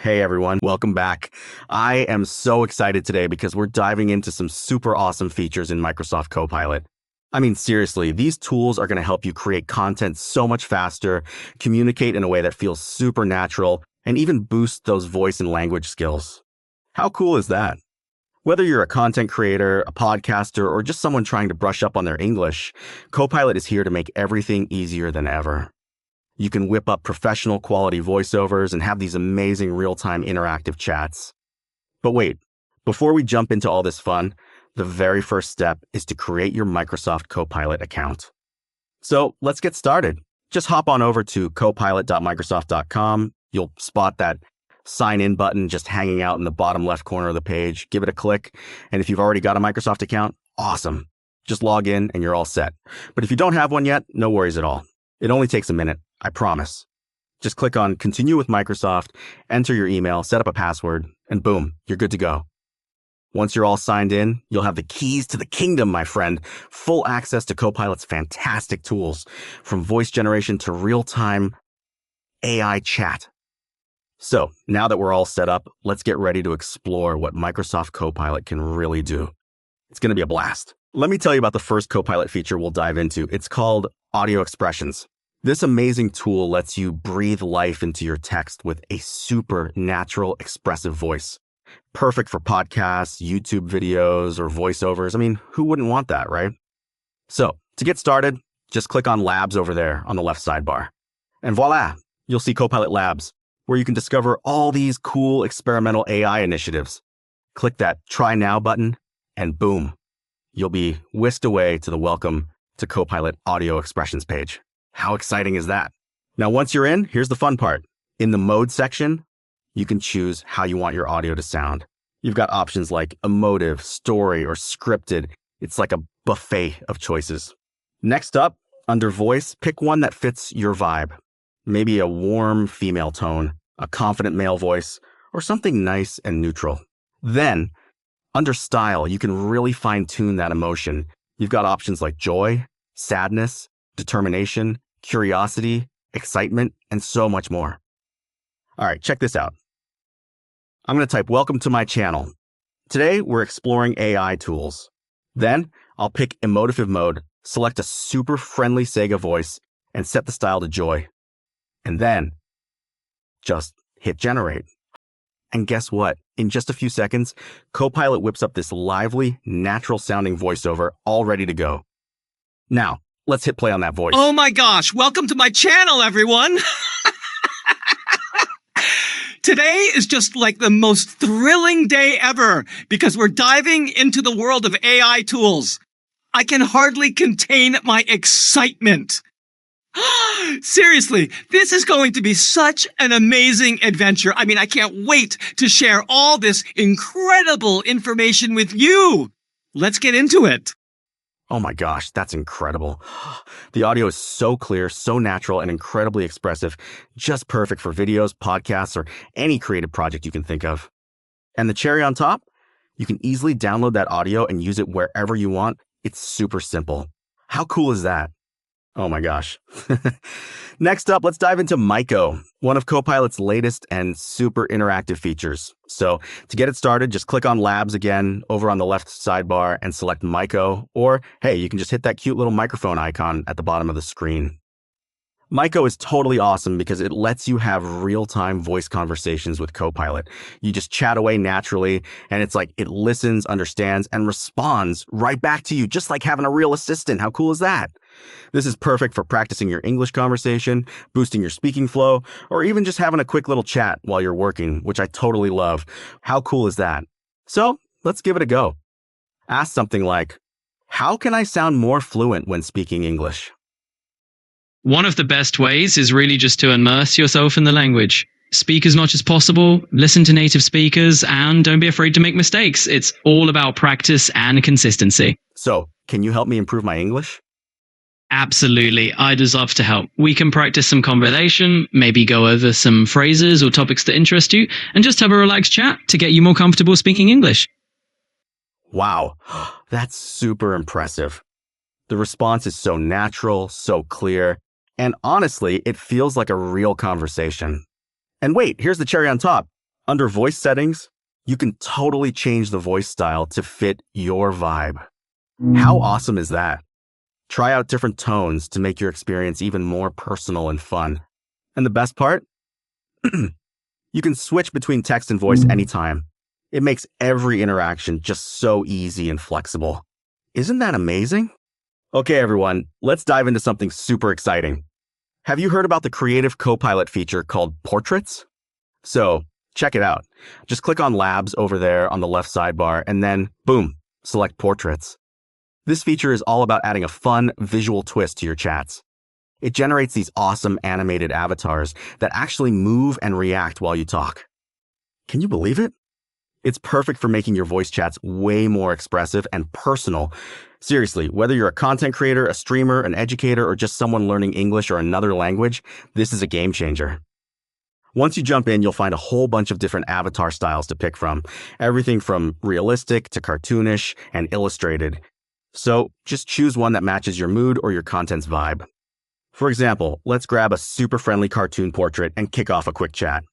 Hey everyone, welcome back. I am so excited today because we're diving into some super awesome features in Microsoft Copilot. I mean, seriously, these tools are going to help you create content so much faster, communicate in a way that feels super natural, and even boost those voice and language skills. How cool is that? Whether you're a content creator, a podcaster, or just someone trying to brush up on their English, Copilot is here to make everything easier than ever. You can whip up professional quality voiceovers and have these amazing real-time interactive chats. But wait, before we jump into all this fun, the very first step is to create your Microsoft Copilot account. So let's get started. Just hop on over to copilot.microsoft.com. You'll spot that sign in button just hanging out in the bottom left corner of the page. Give it a click. And if you've already got a Microsoft account, awesome. Just log in and you're all set. But if you don't have one yet, no worries at all. It only takes a minute, I promise. Just click on Continue with Microsoft, enter your email, set up a password, and boom, you're good to go. Once you're all signed in, you'll have the keys to the kingdom, my friend. Full access to Copilot's fantastic tools, from voice generation to real-time AI chat. So now that we're all set up, let's get ready to explore what Microsoft Copilot can really do. It's going to be a blast. Let me tell you about the first Copilot feature we'll dive into. It's called Audio Expressions. This amazing tool lets you breathe life into your text with a super natural, expressive voice. Perfect for podcasts, YouTube videos, or voiceovers. I mean, who wouldn't want that, right? So, to get started, just click on Labs over there on the left sidebar. And voila, you'll see Copilot Labs, where you can discover all these cool experimental AI initiatives. Click that Try Now button, and boom, you'll be whisked away to the Welcome to Copilot Audio Expressions page. How exciting is that? Now, once you're in, here's the fun part. In the Mode section, you can choose how you want your audio to sound. You've got options like emotive, story, or scripted. It's like a buffet of choices. Next up, under Voice, pick one that fits your vibe. Maybe a warm female tone, a confident male voice, or something nice and neutral. Then, under Style, you can really fine-tune that emotion. You've got options like joy, sadness, determination, curiosity, excitement, and so much more. All right, check this out. I'm going to type Welcome to my channel. Today, we're exploring AI tools. Then, I'll pick Emotive Mode, select a super friendly Sega voice, and set the style to joy. And then, just hit Generate. And guess what? In just a few seconds, Copilot whips up this lively, natural-sounding voiceover all ready to go. Now, let's hit play on that voice. Oh my gosh, welcome to my channel, everyone! Today is just like the most thrilling day ever because we're diving into the world of AI tools. I can hardly contain my excitement. Seriously, this is going to be such an amazing adventure. I mean, I can't wait to share all this incredible information with you. Let's get into it. Oh my gosh, that's incredible. The audio is so clear, so natural, and incredibly expressive, just perfect for videos, podcasts, or any creative project you can think of. And the cherry on top? You can easily download that audio and use it wherever you want. It's super simple. How cool is that? Oh my gosh. Next up, let's dive into Mico, one of Copilot's latest and super interactive features. So to get it started, just click on Labs again over on the left sidebar and select Mico, or hey, you can just hit that cute little microphone icon at the bottom of the screen. Mico is totally awesome because it lets you have real-time voice conversations with Copilot. You just chat away naturally, and it's like it listens, understands, and responds right back to you, just like having a real assistant. How cool is that? This is perfect for practicing your English conversation, boosting your speaking flow, or even just having a quick little chat while you're working, which I totally love. How cool is that? So let's give it a go. Ask something like, how can I sound more fluent when speaking English? One of the best ways is really just to immerse yourself in the language. Speak as much as possible, listen to native speakers, and don't be afraid to make mistakes. It's all about practice and consistency. So, can you help me improve my English? Absolutely. I'd love to help. We can practice some conversation, maybe go over some phrases or topics that interest you, and just have a relaxed chat to get you more comfortable speaking English. Wow, that's super impressive. The response is so natural, so clear, and honestly, it feels like a real conversation. And wait, here's the cherry on top. Under voice settings, you can totally change the voice style to fit your vibe. How awesome is that? Try out different tones to make your experience even more personal and fun. And the best part? You can switch between text and voice anytime. It makes every interaction just so easy and flexible. Isn't that amazing? Okay, everyone, let's dive into something super exciting. Have you heard about the creative Copilot feature called Portraits? So, check it out. Just click on Labs over there on the left sidebar and then, boom, select Portraits. This feature is all about adding a fun visual twist to your chats. It generates these awesome animated avatars that actually move and react while you talk. Can you believe it? It's perfect for making your voice chats way more expressive and personal. Seriously, whether you're a content creator, a streamer, an educator, or just someone learning English or another language, this is a game changer. Once you jump in, you'll find a whole bunch of different avatar styles to pick from, everything from realistic to cartoonish and illustrated. So just choose one that matches your mood or your content's vibe. For example, let's grab a super friendly cartoon portrait and kick off a quick chat.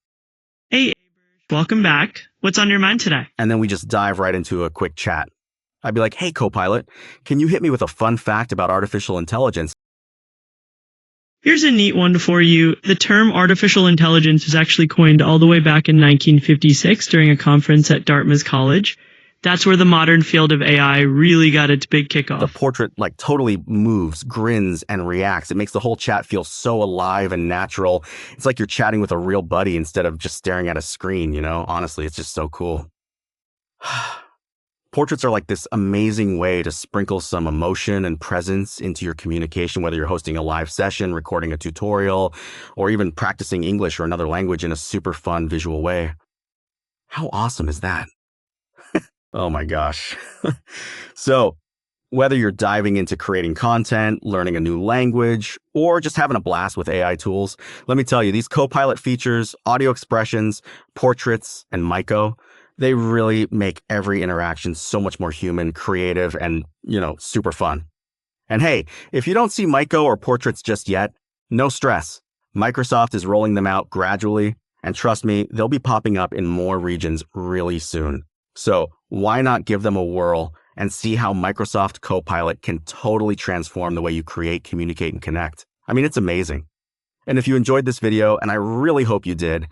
Hey, welcome back. What's on your mind today? And then we just dive right into a quick chat. I'd be like, hey, Copilot, can you hit me with a fun fact about artificial intelligence? Here's a neat one for you. The term artificial intelligence was actually coined all the way back in 1956 during a conference at Dartmouth College. That's where the modern field of AI really got its big kickoff. The portrait totally moves, grins, and reacts. It makes the whole chat feel so alive and natural. It's like you're chatting with a real buddy instead of just staring at a screen, Honestly, it's just so cool. Portraits are like this amazing way to sprinkle some emotion and presence into your communication, whether you're hosting a live session, recording a tutorial, or even practicing English or another language in a super fun visual way. How awesome is that? Oh my gosh. So, whether you're diving into creating content, learning a new language, or just having a blast with AI tools, let me tell you, these Copilot features, audio expressions, portraits, and Mico, they really make every interaction so much more human, creative, and, super fun. And hey, if you don't see Mico or portraits just yet, no stress. Microsoft is rolling them out gradually, and trust me, they'll be popping up in more regions really soon. So why not give them a whirl and see how Microsoft Copilot can totally transform the way you create, communicate, and connect? I mean, it's amazing. And if you enjoyed this video, and I really hope you did,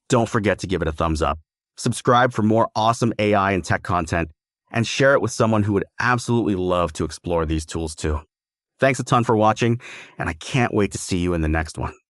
don't forget to give it a thumbs up. Subscribe for more awesome AI and tech content, and share it with someone who would absolutely love to explore these tools too. Thanks a ton for watching, and I can't wait to see you in the next one.